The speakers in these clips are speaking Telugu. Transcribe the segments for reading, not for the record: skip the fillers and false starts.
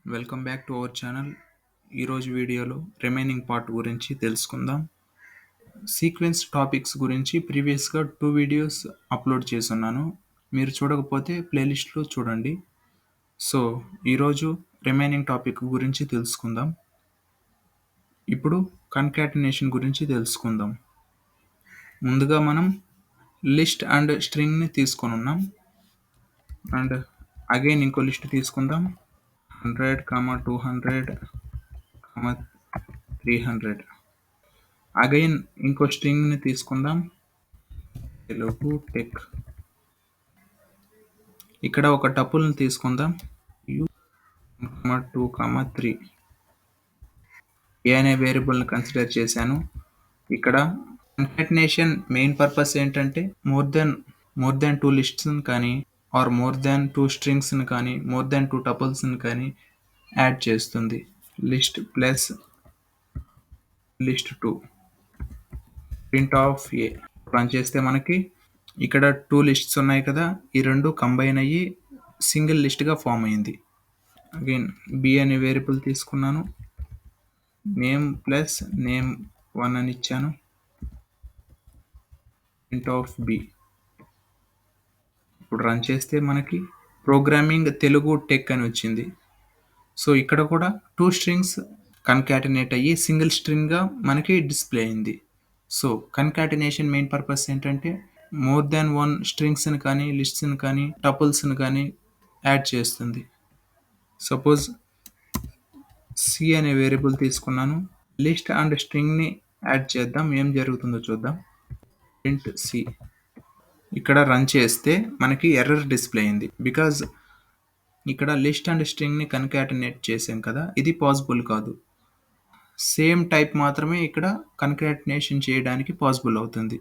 Welcome back to our channel. ఈరోజు వీడియోలో రిమైనింగ్ పార్ట్ గురించి తెలుసుకుందాం. సీక్వెన్స్ టాపిక్స్ గురించి ప్రీవియస్గా 2 వీడియోస్ అప్లోడ్ చేసున్నాను. మీరు చూడకపోతే ప్లేలిస్ట్లో చూడండి. సో ఈరోజు రిమైనింగ్ టాపిక్ గురించి తెలుసుకుందాం. ఇప్పుడు కన్కాటినేషన్ గురించి తెలుసుకుందాం. ముందుగా మనం లిస్ట్ అండ్ స్ట్రింగ్ని తీసుకొని ఉన్నాం. అండ్ అగైన్ ఇంకో లిస్ట్ తీసుకుందాం. 100, 200, 300. అగైన్ ఇంకో స్ట్రింగ్ని తీసుకుందాం. తెలుగు టెక్. ఇక్కడ ఒక టపుల్ని తీసుకుందాం. 2, 3. ఏ అనే వేరియబుల్ని కన్సిడర్ చేశాను. ఇక్కడ కన్కాటినేషన్ మెయిన్ పర్పస్ ఏంటంటే మోర్ దెన్ 2 లిస్ట్స్ని కానీ ఆర్ మోర్ దెన్ 2 స్ట్రింగ్స్ని కానీ మోర్ దెన్ 2 టపుల్స్ని కానీ యాడ్ చేస్తుంది. List plus list 2 print of A run చేస్తే మనకి ఇక్కడ 2 లిస్ట్స్ ఉన్నాయి కదా, ఈ రెండు కంబైన్ అయ్యి సింగిల్ లిస్ట్గా ఫామ్ అయింది. అగైన్ బి అనే వేరియబుల్ తీసుకున్నాను. నేమ్ ప్లస్ నేమ్ 1 అని ఇచ్చాను. Print of B. ఇప్పుడు రన్ చేస్తే మనకి ప్రోగ్రామింగ్ తెలుగు టెక్ అని వచ్చింది. సో ఇక్కడ కూడా 2 స్ట్రింగ్స్ కన్కాటినేట్ అయ్యి సింగిల్ స్ట్రింగ్గా మనకి డిస్ప్లే అయింది. సో కన్కాటినేషన్ మెయిన్ పర్పస్ ఏంటంటే మోర్ దాన్ 1 స్ట్రింగ్స్ని కానీ లిస్ట్స్ని కానీ టపుల్స్ని కానీ యాడ్ చేస్తుంది. సపోజ్ సి అనే వేరియబుల్ తీసుకున్నాను. లిస్ట్ అండ్ స్ట్రింగ్ని యాడ్ చేద్దాం, ఏం జరుగుతుందో చూద్దాం. Print C. ఇక్కడ రన్ చేస్తే మనకి ఎర్రర్ డిస్ప్లే అయింది. బికాజ్ ఇక్కడ లిస్ట్ అండ్ స్ట్రింగ్ని కన్కాటినేట్ చేసాం కదా, ఇది పాసిబుల్ కాదు. సేమ్ టైప్ మాత్రమే ఇక్కడ కన్కాటినేషన్ చేయడానికి పాసిబుల్ అవుతుంది.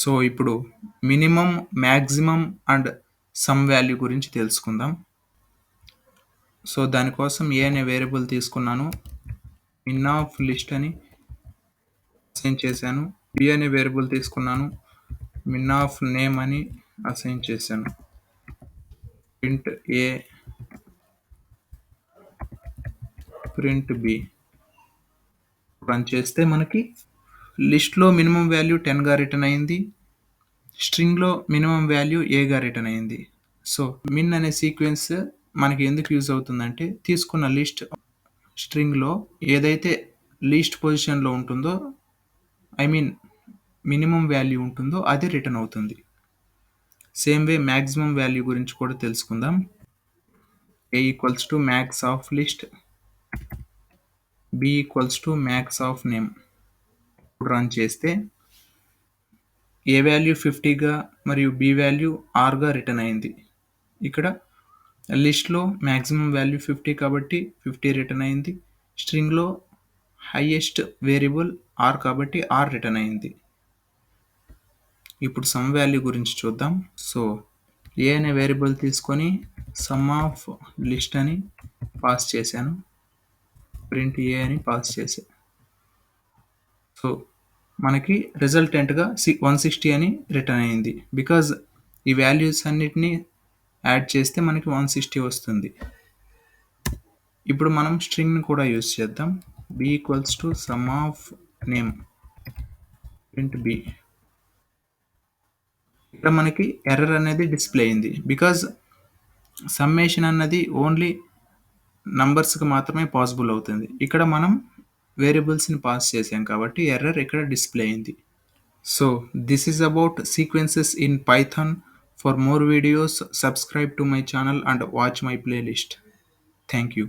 సో ఇప్పుడు minimum, maximum and some value గురించి తెలుసుకుందాం. సో దానికోసం ఏ అనే వేరియబుల్ తీసుకున్నాను. మిన్ ఆఫ్ లిస్ట్ అని అసైన్ చేశాను. బి అనే వేరియబుల్ తీసుకున్నాను. మిన్ ఆఫ్ నేమ్ అని అసైన్ చేశాను. ప్రింట్ ఏ, ప్రింట్ బి. రన్ చేస్తే మనకి లిస్ట్లో మినిమం వాల్యూ 10గా రిటర్న్ అయింది. స్ట్రింగ్లో మినిమం వాల్యూ ఏగా రిటర్న్ అయింది. సో మిన్ అనే సీక్వెన్స్ మనకి ఎందుకు యూజ్ అవుతుందంటే తీసుకున్న లిస్ట్ స్ట్రింగ్లో ఏదైతే లీస్ట్ పొజిషన్లో ఉంటుందో, ఐ మీన్ మినిమం వాల్యూ ఉంటుందో అది రిటర్న్ అవుతుంది. సేమ్ వే మ్యాక్సిమం వాల్యూ గురించి కూడా తెలుసుకుందాం. A equals to max of list, b equals to max of name. Run చేస్తే ఏ వాల్యూ 50గా మరియు బి వాల్యూ ఆర్గా రిటర్న్ అయింది. ఇక్కడ లిస్ట్లో మ్యాక్సిమం వాల్యూ 50 కాబట్టి 50 రిటర్న్ అయింది. స్ట్రింగ్లో హైయెస్ట్ వేరియబుల్ ఆర్ కాబట్టి ఆర్ రిటర్న్ అయింది. ఇప్పుడు సమ్ వాల్యూ గురించి చూద్దాం. సో ఏ అనే వేరియబుల్ తీసుకొని సమ్ ఆఫ్ లిస్ట్ అని పాస్ చేశాను. ప్రింట్ ఏ అని పాస్ చేశాను. సో మనకి రిజల్టెంట్గా 160 అని రిటర్న్ అయింది. బికాజ్ ఈ వాల్యూస్ అన్నిటినీ యాడ్ చేస్తే మనకి 160 వస్తుంది. ఇప్పుడు మనం స్ట్రింగ్ని కూడా యూజ్ చేద్దాం. B equals to sum of name, print B. ఇక్కడ మనకి ఎర్రర్ అనేది డిస్ప్లే అయింది. బికాజ్ సమ్మేషన్ అన్నది ఓన్లీ నంబర్స్కి మాత్రమే పాసిబుల్ అవుతుంది. ఇక్కడ మనం వేరియబుల్స్ని పాస్ చేసాం కాబట్టి ఎర్రర్ ఇక్కడ డిస్ప్లే అయింది. So this is about sequences in Python. For more videos, subscribe to my channel and watch my playlist. Thank you.